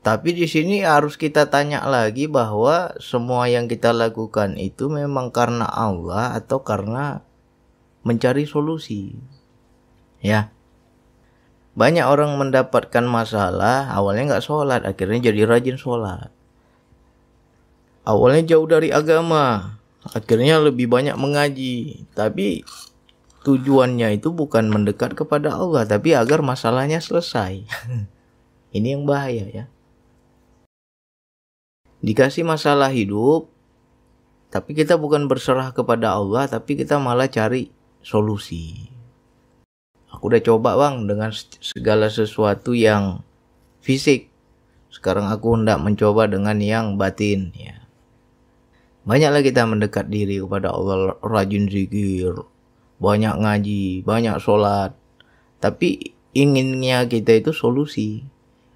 Tapi di sini harus kita tanya lagi bahwa semua yang kita lakukan itu memang karena Allah atau karena mencari solusi. Ya. Banyak orang mendapatkan masalah, awalnya nggak sholat, akhirnya jadi rajin sholat. Awalnya jauh dari agama, akhirnya lebih banyak mengaji. Tapi tujuannya itu bukan mendekat kepada Allah, tapi agar masalahnya selesai. Ini yang bahaya ya. Dikasih masalah hidup, tapi kita bukan berserah kepada Allah, tapi kita malah cari solusi. Aku udah coba bang dengan segala sesuatu yang fisik. Sekarang aku hendak mencoba dengan yang batin ya. Banyaklah kita mendekat diri kepada Allah, rajin zikir, banyak ngaji, banyak sholat. Tapi inginnya kita itu solusi.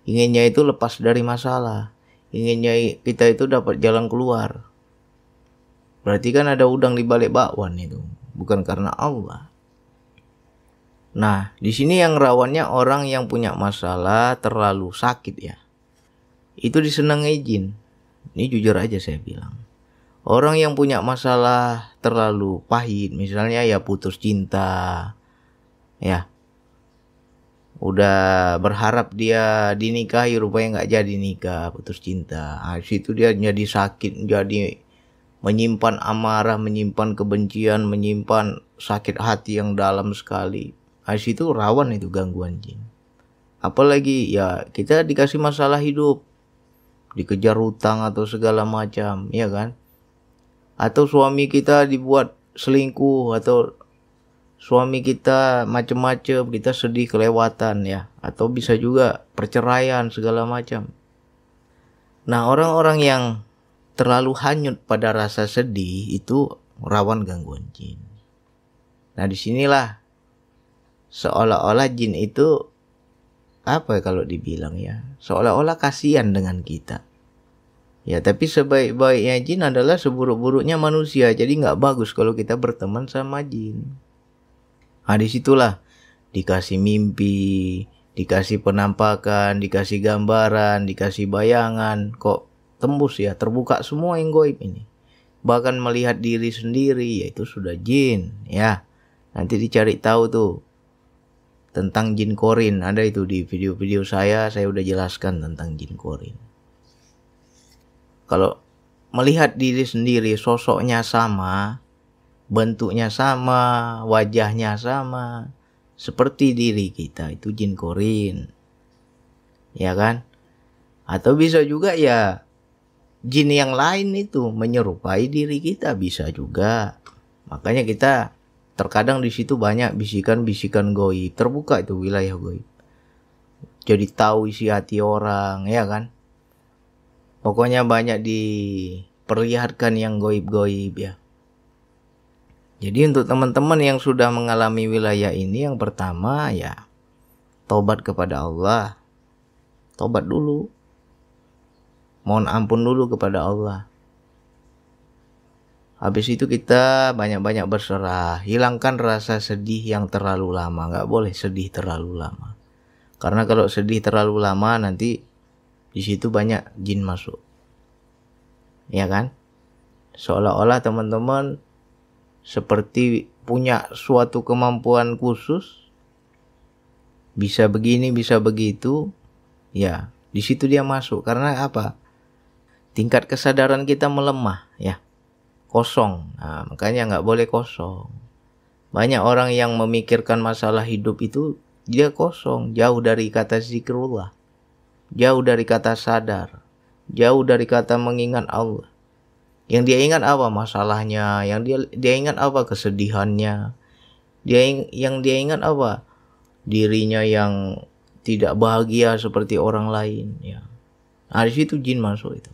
Inginnya itu lepas dari masalah. Inginnya kita itu dapat jalan keluar. Berarti kan ada udang di balik bakwan itu, bukan karena Allah. Nah, di sini yang rawannya orang yang punya masalah terlalu sakit ya. Itu disenangi jin. Ini jujur aja saya bilang. Orang yang punya masalah terlalu pahit, misalnya ya putus cinta, ya. Udah berharap dia dinikahi, rupanya nggak jadi nikah, putus cinta. Nah, situ dia jadi sakit, jadi menyimpan amarah, menyimpan kebencian, menyimpan sakit hati yang dalam sekali. Nah, situ rawan itu gangguan jin. Apalagi ya kita dikasih masalah hidup, dikejar hutang atau segala macam, ya kan? Atau suami kita dibuat selingkuh, atau suami kita macam-macam, kita sedih kelewatan ya, atau bisa juga perceraian segala macam. Nah, orang-orang yang terlalu hanyut pada rasa sedih itu rawan gangguan jin. Nah, disinilah seolah-olah jin itu apa kalau dibilang ya, seolah-olah kasihan dengan kita. Ya, tapi sebaik-baiknya jin adalah seburuk-buruknya manusia. Jadi nggak bagus kalau kita berteman sama jin. Nah, disitulah dikasih mimpi, dikasih penampakan, dikasih gambaran, dikasih bayangan. Kok tembus ya, terbuka semua yang gaib ini. Bahkan melihat diri sendiri, yaitu sudah jin ya. Nanti dicari tahu tuh tentang jin korin. Ada itu di video-video saya udah jelaskan tentang jin korin. Kalau melihat diri sendiri, sosoknya sama, bentuknya sama, wajahnya sama, seperti diri kita, itu jin korin. Ya kan? Atau bisa juga ya jin yang lain itu menyerupai diri kita, bisa juga. Makanya kita terkadang di situ banyak bisikan-bisikan gaib, terbuka itu wilayah gaib. Jadi tahu isi hati orang, ya kan? Pokoknya banyak diperlihatkan yang gaib-gaib ya. Jadi untuk teman-teman yang sudah mengalami wilayah ini, yang pertama ya tobat kepada Allah. Tobat dulu. Mohon ampun dulu kepada Allah. Habis itu kita banyak-banyak berserah. Hilangkan rasa sedih yang terlalu lama. Nggak boleh sedih terlalu lama. Karena kalau sedih terlalu lama nanti di situ banyak jin masuk. Ya kan? Seolah-olah teman-teman seperti punya suatu kemampuan khusus, bisa begini, bisa begitu, ya di situ dia masuk. Karena apa? Tingkat kesadaran kita melemah, ya, kosong. Nah, makanya nggak boleh kosong. Banyak orang yang memikirkan masalah hidup itu dia kosong, jauh dari kata zikrullah, jauh dari kata sadar, jauh dari kata mengingat Allah. Yang dia ingat apa? Masalahnya. Yang dia ingat apa? Kesedihannya. Yang dia ingat apa? Dirinya yang tidak bahagia seperti orang lain ya. Nah, di situ jin masuk itu.